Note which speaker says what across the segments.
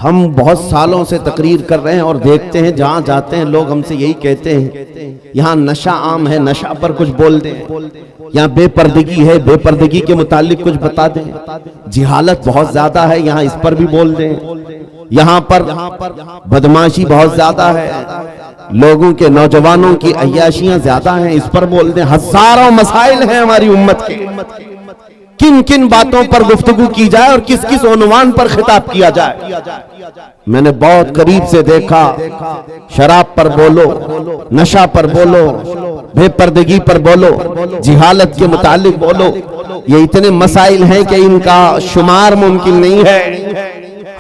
Speaker 1: ہم بہت سالوں سے تقریر کر رہے ہیں اور دیکھتے ہیں جہاں جاتے ہیں لوگ ہم سے یہی کہتے ہیں یہاں نشہ عام ہے، نشہ پر کچھ بول دیں، یہاں بے پردگی ہے، بے پردگی کے متعلق کچھ بتا دیں، جہالت بہت زیادہ ہے یہاں اس پر بھی بول دیں، یہاں پر بدماشی بہت زیادہ ہے، لوگوں کے نوجوانوں کی عیاشیاں زیادہ ہیں اس پر بول دیں۔ ہزاروں مسائل ہیں ہماری امت کے، کن کن باتوں پر گفتگو کی جائے اور کس کس عنوان پر خطاب کیا جائے۔ میں نے بہت قریب سے دیکھا، شراب پر بولو، نشہ پر بولو، بے پردگی پر بولو، جہالت کے متعلق بولو، یہ اتنے مسائل ہیں کہ ان کا شمار ممکن نہیں ہے۔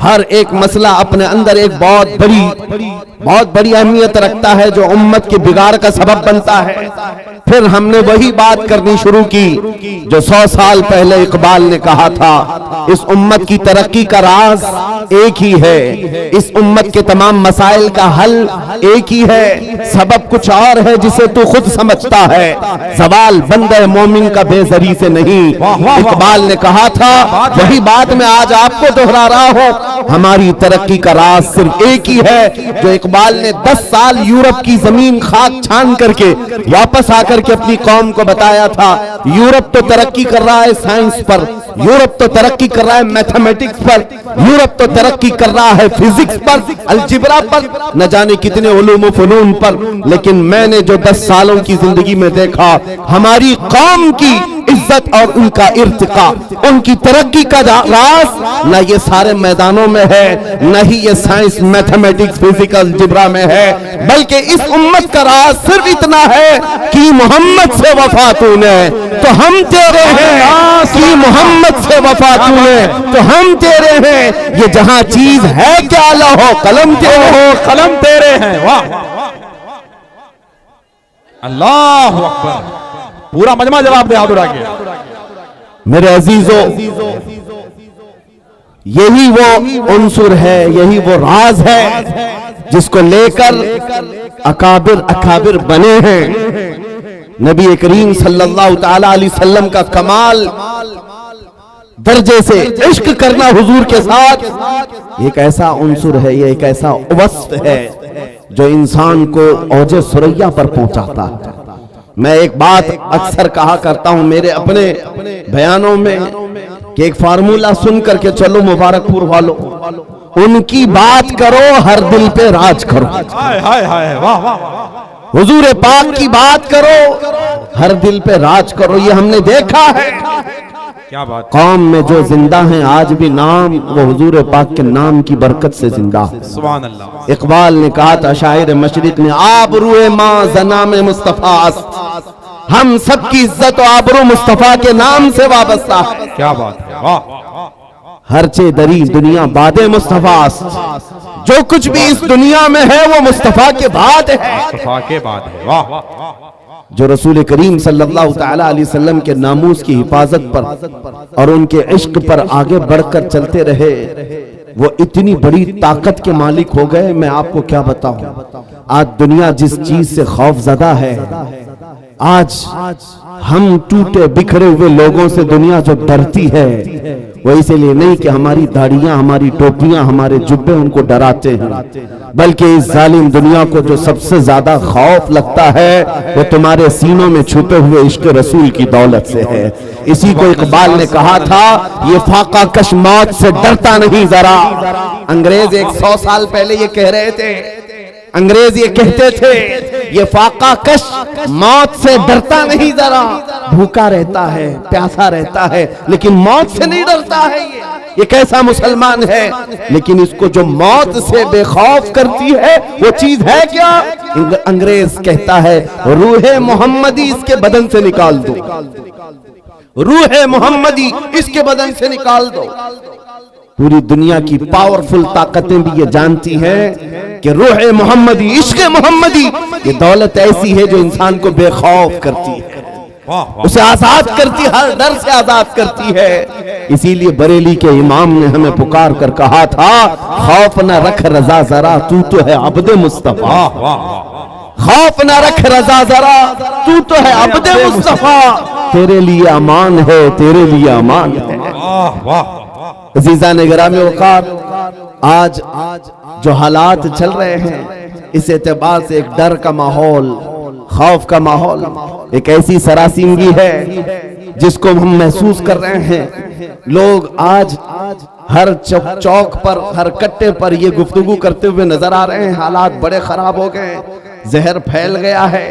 Speaker 1: ہر ایک مسئلہ اپنے اندر ایک بہت بڑی اہمیت رکھتا ہے جو امت کے بگاڑ کا سبب بنتا ہے۔ پھر ہم نے وہی بات کرنی شروع کی جو 100 سال پہلے اقبال نے کہا تھا، اس امت کی ترقی کا راز ایک ہی ہے، اس امت کے تمام مسائل کا حل ایک ہی ہے، سبب کچھ اور ہے جسے تو خود سمجھتا ہے، زوال بندہ مومن کا بے زری سے نہیں۔ اقبال نے کہا تھا، وہی بات میں آج آپ کو دہرا رہا ہوں، ہماری ترقی کا راز صرف ایک ہی ہے جو اقبال نے 10 سال یورپ کی زمین خاک چھان کر کے واپس آ کر کے اپنی قوم کو بتایا تھا۔ یورپ تو ترقی کر رہا ہے سائنس پر، یورپ تو ترقی کر رہا ہے میتھمیٹکس پر، یورپ تو ترقی کر رہا ہے فزکس پر، الجبرا پر، نہ جانے کتنے علوم و فنون پر، لیکن میں نے جو 10 سالوں کی زندگی میں دیکھا، ہماری قوم کی عزت اور ان کا ارتقاء، ان کی ترقی کا راز نہ یہ سارے میدانوں میں ہے، نہ ہی یہ سائنس میتھمیٹکس فزیکل جبرا میں ہے، بلکہ اس امت کا راز صرف اتنا ہے کہ محمد سے وفا تو نے تو ہم تیرے ہیں، کہ محمد سے وفا تو نے تو ہم تیرے ہیں، یہ جہاں چیز ہے کیا لوح قلم تیرے ہو قلم تیرے ہیں۔ واہ
Speaker 2: اللہ اکبر، پورا مجمع جواب دے حاضر آگے۔
Speaker 1: میرے عزیزو، یہی وہ عنصر ہے، یہی وہ راز ہے جس کو لے کر اکابر بنے ہیں۔ نبی کریم صلی اللہ تعالی علیہ وسلم کا کمال درجے سے عشق کرنا حضور کے ساتھ ایک ایسا عنصر ہے، یہ ایک ایسا وصف ہے جو انسان کو اوج ثریا پر پہنچاتا ہے۔ میں ایک بات اکثر کہا کرتا ہوں میرے اپنے بیانوں میں کہ ایک فارمولا سن کر کے چلو مبارک پور والو، ان کی بات کرو ہر دل پہ راج کرو۔ حضور پاک کی بات کرو ہر دل پہ راج کرو، یہ ہم نے دیکھا ہے۔
Speaker 2: کیا بات،
Speaker 1: قوم میں جو زندہ ہیں آج بھی نام وہ حضور پاک کے نام کی برکت سے زندہ ہے۔
Speaker 2: سبحان اللہ۔
Speaker 1: اقبال نے کہا تھا شاعر مشرق نے، آبروئے ماں زنام مصطفیٰ است، ہم سب کی عزت و آبرو مصطفیٰ کے نام سے وابستہ ہے۔
Speaker 2: کیا بات ہے، واہ،
Speaker 1: ہر چے دری دنیا باد مصطفیٰ است، جو کچھ بھی اس دنیا میں ہے وہ مصطفیٰ کے بعد ہے،
Speaker 2: مصطفیٰ کے بعد ہے۔ واہ،
Speaker 1: جو رسول کریم صلی اللہ تعالی علیہ وسلم کے ناموس کی حفاظت پر اور ان کے عشق پر آگے بڑھ کر چلتے رہے، وہ اتنی بڑی طاقت کے مالک ہو گئے، میں آپ کو کیا بتاؤں۔ آج دنیا جس چیز سے خوف زدہ ہے، آج ہم ٹوٹے بکھرے ہوئے لوگوں سے دنیا جو ڈرتی ہے، وہ اسی لیے نہیں کہ ہماری داڑیاں، ہماری ٹوپیاں، ہمارے جبے ان کو ڈراتے ہیں، بلکہ اس ظالم دنیا کو جو سب سے زیادہ خوف لگتا ہے وہ تمہارے سینوں میں چھپے ہوئے عشق رسول کی دولت سے ہے۔ اسی کو اقبال نے کہا تھا، یہ فاقہ کش موت سے ڈرتا نہیں ذرا۔ انگریز 100 سال پہلے یہ کہہ رہے تھے، انگریز یہ کہتے تھے، یہ فاقہ کش موت سے ڈرتا نہیں ذرا، بھوکا رہتا ہے، پیاسا رہتا ہے، لیکن موت سے نہیں ڈرتا ہے۔ یہ کیسا مسلمان ہے، لیکن اس کو جو موت سے بے خوف کرتی ہے وہ چیز ہے کیا؟ انگریز کہتا ہے، روح محمدی اس کے بدن سے نکال دو، روح محمدی اس کے بدن سے نکال دو۔ پوری دنیا کی پاورفل طاقتیں بھی یہ جانتی ہیں کہ روح محمدی، عشق محمدی، یہ دولت ایسی ہے جو انسان کو بے خوف کرتی ہے، اسے آزاد کرتی، ہر ڈر سے آزاد کرتی ہے۔ اسی لیے بریلی کے امام نے ہمیں پکار کر کہا تھا، خوف نہ رکھ رضا ذرا، تو تو ہے عبد مصطفیٰ، خوف نہ رکھ رضا ذرا، تو تو ہے عبد مصطفیٰ، تیرے لیے امان ہے، تیرے لیے امان ہے۔ عزیزان گرامی وقار، آج جو حالات چل رہے ہیں اس اعتبار سے ایک ڈر کا ماحول، خوف کا ماحول، ایک ایسی سراسیمگی ہے جس کو ہم محسوس کر رہے ہیں۔ لوگ آج ہر چوک پر، ہر کٹے پر یہ گفتگو کرتے ہوئے نظر آ رہے ہیں، حالات بڑے خراب ہو گئے، زہر پھیل گیا ہے،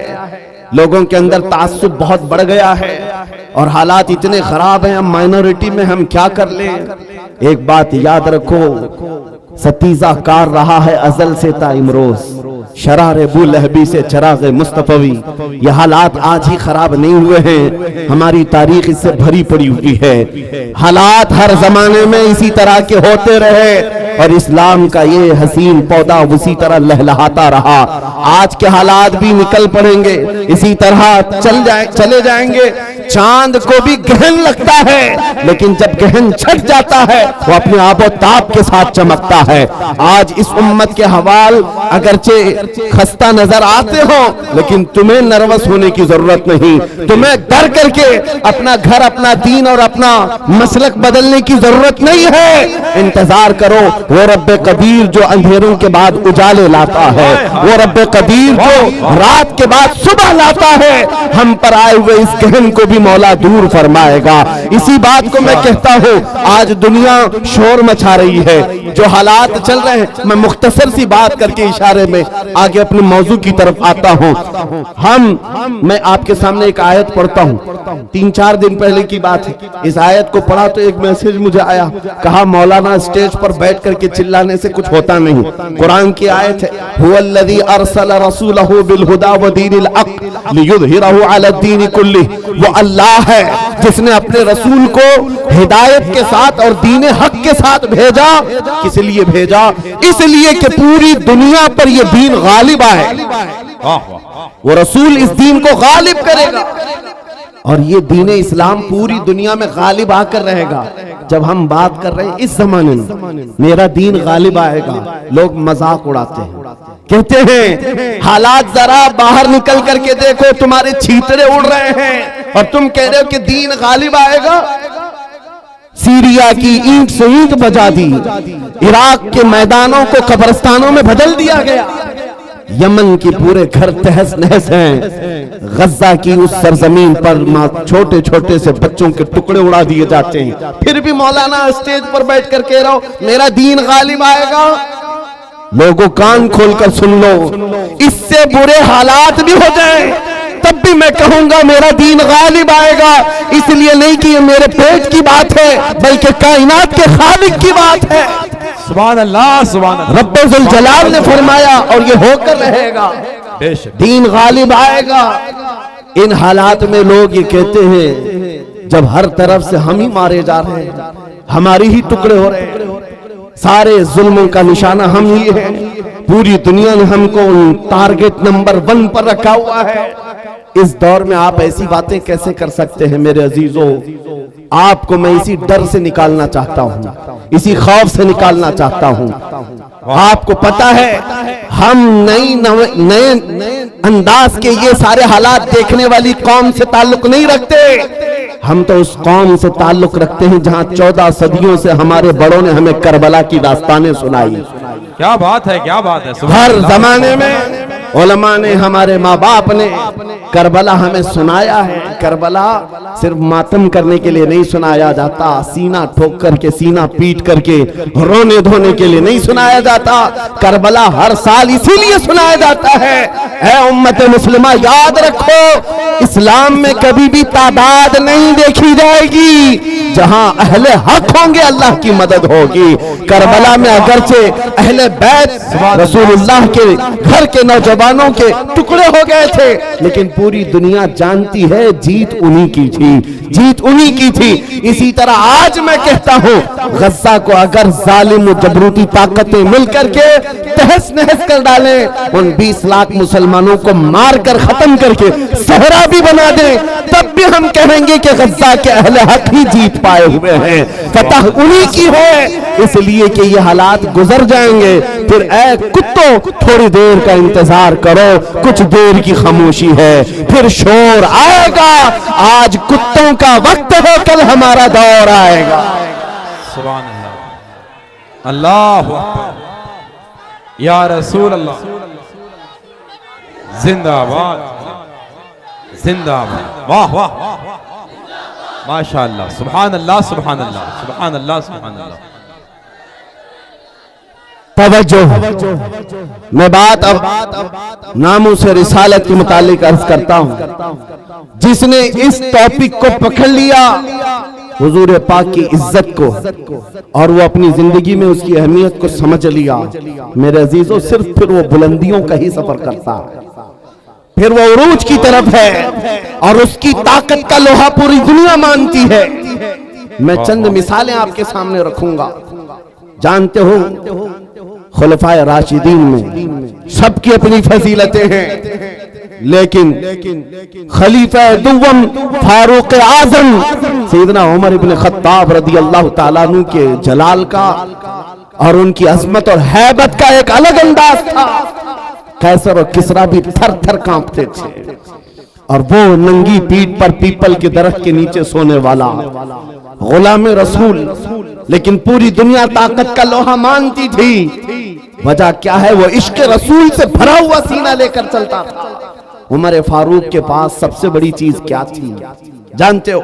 Speaker 1: لوگوں کے اندر تعصب بہت بڑھ گیا ہے اور حالات اتنے خراب ہیں، ہم مائنورٹی میں ہم کیا کر لیں۔ ایک بات یاد رکھو، ستیزہ کار رہا ہے ازل سے تا امروز، شرار ابو لہبی سے چراغ مصطفی۔ یہ حالات آج ہی خراب نہیں ہوئے ہیں، ہماری تاریخ اس سے بھری پڑی ہوئی ہے۔ حالات ہر زمانے میں اسی طرح کے ہوتے رہے اور اسلام کا یہ حسین پودا اسی طرح لہلہاتا رہا۔ آج کے حالات بھی نکل پڑیں گے، اسی طرح چلے جائیں گے۔ چاند کو بھی گہن لگتا ہے لیکن جب گہن چھٹ جاتا ہے وہ اپنے آب و تاب کے ساتھ چمکتا ہے۔ آج اس امت کے حوال اگرچہ خستہ نظر آتے ہو لیکن تمہیں نروس ہونے کی ضرورت نہیں، تمہیں ڈر کر کے اپنا گھر، اپنا دین اور اپنا مسلک بدلنے کی ضرورت نہیں ہے۔ انتظار کرو، وہ رب قدیر جو اندھیروں کے بعد اجالے لاتا ہے، وہ رب قدیر جو رات کے بعد صبح لاتا ہے، ہم پر آئے ہوئے اس گہن کو بھی مولا دور فرمائے گا۔ اسی بات کو میں کہتا ہوں، آج دنیا شور مچا رہی ہے، جو حالات چل رہے ہیں، میں مختصر سی بات کر کے اشارے میں آگے اپنے موضوع کی طرف آتا ہوں۔ میں آپ کے سامنے ایک آیت پڑھتا ہوں، 3-4 دن پہلے کی بات ہے۔ اس آیت کو پڑھا تو ایک میسج مجھے آیا، کہا مولانا اسٹیج پر بیٹھ کر کے چلانے سے کچھ ہوتا نہیں۔ قرآن کی آیت ہے، هو الذی ارسل رسولہ بالہدی ودین الحق لیظہرہ علی الدین کلہ۔ وہ اللہ ہے جس نے اپنے رسول کو ہدایت کے ساتھ اور دین حق کے ساتھ بھیجا۔ کس لیے بھیجا؟ اس لیے کہ پوری دنیا پر یہ دین غالب آئے، وہ رسول اس دین کو غالب کرے گا اور یہ دین اسلام پوری دنیا میں غالب آ کر رہے گا۔ جب ہم بات کر رہے ہیں اس زمانے میں میرا دین غالب آئے گا، لوگ مذاق اڑاتے ہیں، کہتے ہیں حالات ذرا باہر نکل کر کے دیکھو، تمہارے چھیترے اڑ رہے ہیں اور تم کہہ رہے ہو کہ دین غالب آئے گا۔ سیریا کی اینٹ سے اینٹ بجا دی، عراق کے میدانوں کو قبرستانوں میں بدل دیا گیا، یمن کی پورے گھر تہس نہس ہیں، غزہ کی اس سرزمین پر چھوٹے چھوٹے سے بچوں کے ٹکڑے اڑا دیے جاتے ہیں، پھر بھی مولانا اسٹیج پر بیٹھ کر کہہ رہا ہو میرا دین غالب آئے گا۔ لوگوں کان کھول کر سن لو، اس سے برے حالات بھی ہو جائیں تب بھی میں کہوں گا میرا دین غالب آئے گا، اس لیے نہیں کہ یہ میرے پیٹ کی بات ہے بلکہ کائنات کے خالق کی بات ہے۔
Speaker 2: سبحان اللہ، سبحان اللہ۔
Speaker 1: رب ذوالجلال نے فرمایا اور یہ ہو کر رہے گا، دین غالب آئے گا۔ ان حالات میں لوگ یہ کہتے ہیں جب ہر طرف سے ہم ہی مارے جا رہے ہیں، ہماری ہی ٹکڑے ہو رہے ہیں، سارے ظلموں کا نشانہ ہم ہی ہیں، پوری دنیا نے ہم کو ٹارگٹ نمبر 1 پر رکھا ہوا ہے۔ اس دور میں آپ ایسی باتیں کیسے کر سکتے ہیں میرے عزیزوں؟ آپ کو میں اسی ڈر سے نکالنا چاہتا ہوں، اسی خوف سے نکالنا چاہتا ہوں۔ آپ کو پتا ہے ہم نئے انداز کے یہ سارے حالات دیکھنے والی قوم سے تعلق نہیں رکھتے، ہم تو اس قوم سے تعلق رکھتے ہیں جہاں 14 صدیوں سے ہمارے بڑوں نے ہمیں کربلا کی داستانیں سنائی۔
Speaker 2: کیا بات ہے، کیا بات ہے۔
Speaker 1: ہر زمانے میں علماء نے، ہمارے ماں باپ نے کربلا ہمیں سنایا ہے۔ کربلا صرف ماتم کرنے کے لیے نہیں سنایا جاتا، سینہ ٹھوک کر کے، سینہ پیٹ کر کے رونے دھونے کے لیے نہیں سنایا جاتا، کربلا ہر سال اسی لیے سنایا جاتا ہے۔ اے امت مسلمہ یاد رکھو، اسلام میں کبھی بھی تعداد نہیں دیکھی جائے گی، جہاں اہل حق ہوں گے اللہ کی مدد ہوگی۔ کربلا میں اگرچہ اہل بیت رسول اللہ کے گھر کے نوجوانوں کے ٹکڑے ہو گئے تھے لیکن پوری دنیا جانتی ہے جیت انہی کی تھی، جیت انہی کی تھی۔ اسی طرح آج میں کہتا ہوں غزہ کو اگر ظالم و جبروتی طاقتیں مل کر کے تہس نہس کر ڈالیں، ان 20 لاکھ مسلمانوں کو مار کر ختم کر کے صحرا بھی بنا دیں، تب بھی ہم کہیں گے کہ غزہ کے اہل حق ہی جیت پائے ہوئے ہیں، فتح انہی کی ہے۔ اس لیے کہ یہ حالات گزر جائیں گے، پھر اے کتوں تھوڑی دیر کا انتظار کرو، کچھ دیر کی خاموشی ہے، پھر شور آئے گا۔ آج کتوں کا وقت ہے، کل ہمارا دور آئے گا۔
Speaker 2: سبحان اللہ، اللہ اکبر۔ یا رسول اللہ زندہ آباد زندہ آباد واہ واہ ماشاءاللہ سبحان اللہ سبحان اللہ سبحان اللہ سبحان اللہ
Speaker 1: توجہ میں بات اب ناموس رسالت کے متعلق عرض کرتا ہوں جس نے اس ٹاپک کو پکڑ لیا حضور پاک کی عزت کو اور وہ اپنی زندگی میں اس کی اہمیت کو سمجھ لیا میرے عزیزوں صرف پھر وہ بلندیوں کا ہی سفر کرتا پھر وہ عروج کی طرف ہے اور اس کی طاقت کا لوہا پوری دنیا مانتی ہے میں چند مثالیں آپ کے سامنے رکھوں گا جانتے ہو خلفائے راشدین میں سب کی اپنی فضیلتیں ہیں لیکن خلیفہ دوم فاروق اعظم سیدنا عمر ابن خطاب رضی اللہ تعالیٰ عنہ کے جلال کا اور ان کی عظمت اور ہیبت کا ایک الگ انداز تھا قیصر اور کسریٰ بھی تھر تھر کانپتے تھے اور وہ ننگی پیٹھ پر پیپل کے درخت کے نیچے سونے والا غلام رسول لیکن پوری دنیا طاقت کا لوہا مانتی تھی وجہ کیا ہے وہ عشق رسول سے بھرا ہوا سینہ لے کر چلتا تھا عمر فاروق کے پاس سب سے بڑی چیز کیا تھی جانتے ہو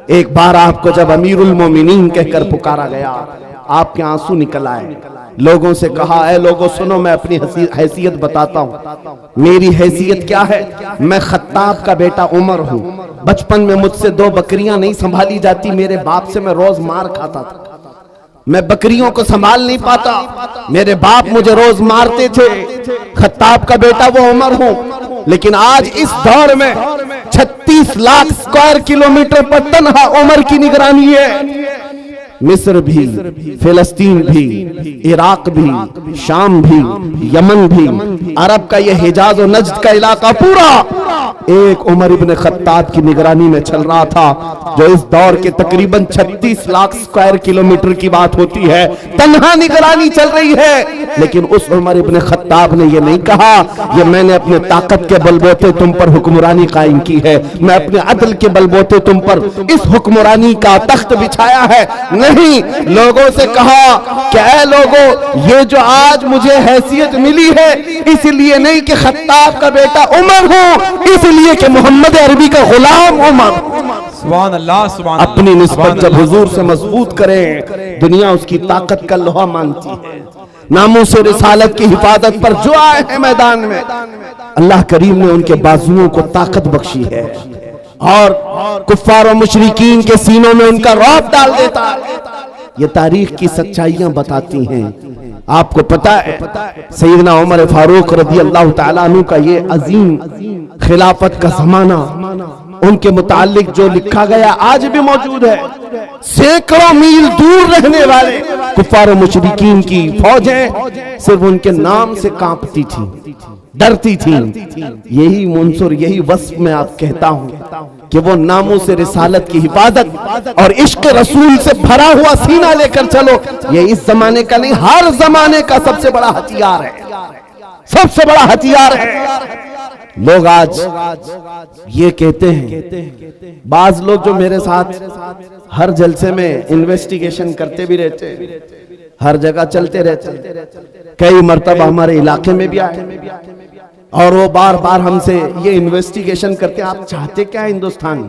Speaker 1: ایک بار آپ کو جب امیر المومنین کہہ کر پکارا گیا آپ کے آنسو نکل آئے لوگوں سے کہا اے لوگوں سنو میں اپنی حیثیت بتاتا ہوں میری حیثیت کیا ہے میں خطاب کا بیٹا عمر ہوں بچپن میں مجھ سے 2 بکریاں نہیں سنبھالی جاتی میرے باپ سے میں روز مار کھاتا تھا میں بکریوں کو سنبھال نہیں پاتا میرے باپ مجھے روز مارتے تھے خطاب کا بیٹا وہ عمر ہوں لیکن آج اس دور میں 36 لاکھ اسکوائر کلومیٹر پر تنہا عمر کی نگرانی ہے مصر بھی فلسطین بھی عراق بھی شام بھی یمن بھی عرب کا یہ حجاز و نجد کا علاقہ پورا ایک عمر ابن خطاب کی نگرانی میں چل رہا تھا جو اس دور کے تقریباً 36 لاکھ اسکوائر کلومیٹر کی بات ہوتی ہے تنہا نگرانی چل رہی ہے لیکن اس عمر ابن خطاب نے یہ نہیں کہا یہ میں نے اپنے طاقت کے بلبوتے تم پر حکمرانی قائم کی ہے میں اپنے عدل کے بلبوتے تم پر اس حکمرانی کا تخت بچھایا ہے نہیں لوگوں سے کہا کہ اے لوگوں یہ جو آج مجھے حیثیت ملی ہے اس لیے نہیں کہ خطاب کا بیٹا عمر ہوں اس لیے کہ محمد عربی کا غلام عمر
Speaker 2: سبحان اللہ سبحان اللہ
Speaker 1: اپنی نسبت جب حضور سے مضبوط کریں دنیا اس کی طاقت کا لوہا مانتی ہے ناموس رسالت کی حفاظت پر جو آئے ہیں میدان میں اللہ کریم نے ان کے بازوؤں کو طاقت بخشی ہے اور کفار و مشرکین کے سینوں میں ان کا رعب ڈال دیتا ہے یہ تاریخ کی سچائیاں بتاتی ہیں آپ کو پتا ہے سیدنا عمر فاروق رضی اللہ تعالیٰ عنہ کا یہ عظیم خلافت کا زمانہ ان کے متعلق جو لکھا گیا آج بھی موجود ہے سینکڑوں میل دور رہنے والے کفار و مشرکین کی فوجیں صرف ان کے نام سے کانپتی تھی ڈرتی تھی یہی منصر یہی وصف میں آپ کہتا ہوں کہ وہ ناموس رسالت کی حفاظت اور عشق رسول سے بھرا ہوا سینہ لے کر چلو یہ اس زمانے کا نہیں ہر زمانے کا سب سے بڑا ہتھیار ہے سب سے بڑا ہتھیار ہے لوگ آج یہ کہتے ہیں بعض لوگ جو میرے ساتھ ہر جلسے میں انویسٹیگیشن کرتے بھی رہتے ہر جگہ چلتے رہتے کئی مرتبہ ہمارے علاقے میں بھی آئے اور وہ بار بار ہم سے یہ انویسٹیگیشن کرتے آپ چاہتے کیا ہندوستان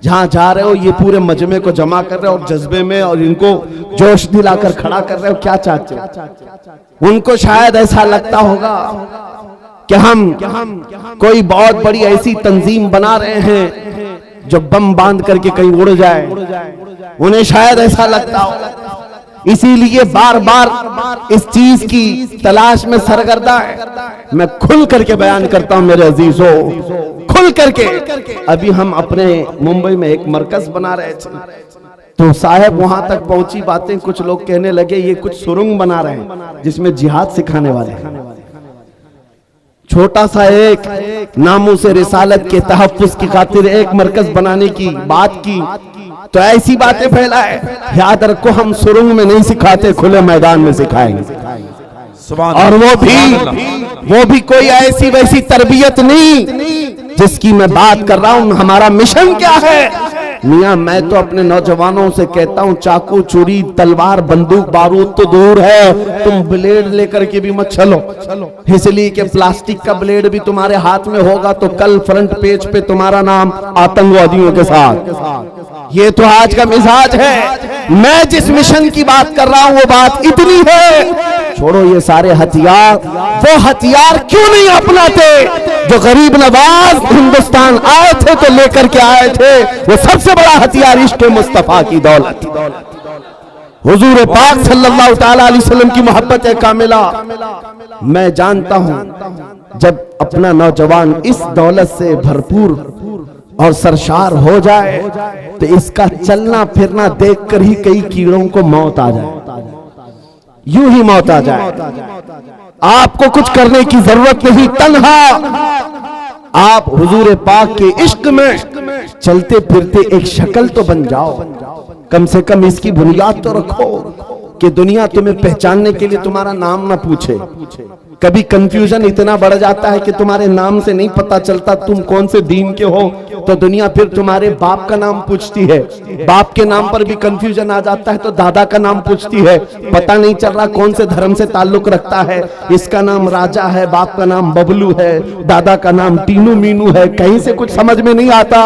Speaker 1: جہاں جا رہے ہو یہ پورے مجمع کو جمع کر رہے ہو اور جذبے میں اور ان کو جوش دلا کر کھڑا کر رہے ہو کیا چاہتے ہو ان کو شاید ایسا لگتا ہوگا کہ ہم کوئی بہت بڑی ایسی تنظیم بنا رہے ہیں جو بم باندھ کر کے کہیں اڑ جائے انہیں شاید ایسا لگتا ہو اسی لیے بار بار اس چیز کی تلاش میں سرگردہ ہے میں کھل کر کے بیان کرتا ہوں میرے عزیزوں کھل کر کے ابھی ہم اپنے ممبئی میں ایک مرکز بنا رہے تھے تو صاحب وہاں تک پہنچی باتیں کچھ لوگ کہنے لگے یہ کچھ سرنگ بنا رہے ہیں جس میں جہاد سکھانے والے ہیں چھوٹا سا ایک ناموس رسالت کے تحفظ کی خاطر ایک مرکز بنانے کی بات کی تو ایسی باتیں پھیلائے یاد رکھو ہم سرنگ میں نہیں سکھاتے کھلے میدان میں سکھائیں گے اور وہ بھی کوئی ایسی ویسی تربیت نہیں جس کی میں بات کر رہا ہوں ہمارا مشن کیا ہے میاں میں تو اپنے نوجوانوں سے کہتا ہوں چاقو چوری تلوار بندوق بارود تو دور ہے، تم بلیڈ لے کر کے بھی مت چلو، اس لیے کہ پلاسٹک کا بلیڈ بھی تمہارے ہاتھ میں ہوگا تو کل فرنٹ پیج پہ تمہارا نام آتنکوادیوں کے ساتھ۔ یہ تو آج کا مزاج ہے۔ میں جس مشن کی بات کر رہا ہوں وہ بات اتنی ہے، چھوڑو یہ سارے ہتھیار، وہ ہتھیار کیوں نہیں اپناتے جو غریب نواز ہندوستان آئے تھے تو لے کر کے آئے تھے؟ وہ سب سے بڑا ہتھیار عشق مصطفیٰ کی دولت، حضور پاک صلی اللہ تعالی علیہ وسلم کی محبت کاملہ۔ میں جانتا ہوں جب اپنا نوجوان اس دولت سے بھرپور اور سرشار ہو جائے تو اس کا چلنا پھرنا دیکھ کر ہی کئی کیڑوں کو موت آ جائے، یوں ہی موت آ جائے۔ آپ کو کچھ کرنے کی ضرورت نہیں، تنہا آپ حضور پاک کے عشق میں چلتے پھرتے ایک شکل تو بن جاؤ، کم سے کم اس کی بنیاد تو رکھو کہ دنیا تمہیں پہچاننے کے لیے تمہارا نام نہ پوچھے۔ کبھی کنفیوژن اتنا بڑھ جاتا ہے کہ تمہارے نام سے نہیں پتا چلتا تم کون سے دین کے ہو، تو دنیا پھر تمہارے باپ کا نام پوچھتی ہے، باپ کے نام پر بھی کنفیوژن آ جاتا ہے تو دادا کا نام پوچھتی ہے، پتہ نہیں چل رہا کون سے دھرم سے تعلق رکھتا ہے، اس کا نام راجا ہے، باپ کا نام ببلو ہے، دادا کا نام تینو مینو ہے، کہیں سے کچھ سمجھ میں نہیں آتا۔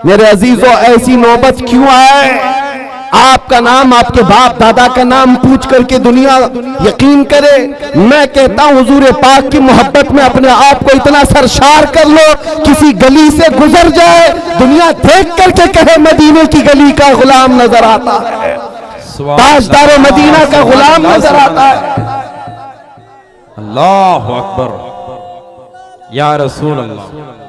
Speaker 1: میرے عزیزو ایسی نوبت کیوں آئے؟ آپ کا نام، آپ کے باپ دادا کا نام پوچھ کر کے دنیا یقین کرے۔ میں کہتا ہوں حضور پاک کی محبت میں اپنے آپ کو اتنا سرشار کر لو، کسی گلی سے گزر جائے دنیا دیکھ کر کے کہے مدینے کی گلی کا غلام نظر آتا ہے، تاجدار مدینہ کا غلام نظر آتا ہے۔
Speaker 2: اللہ اکبر یا رسول اللہ۔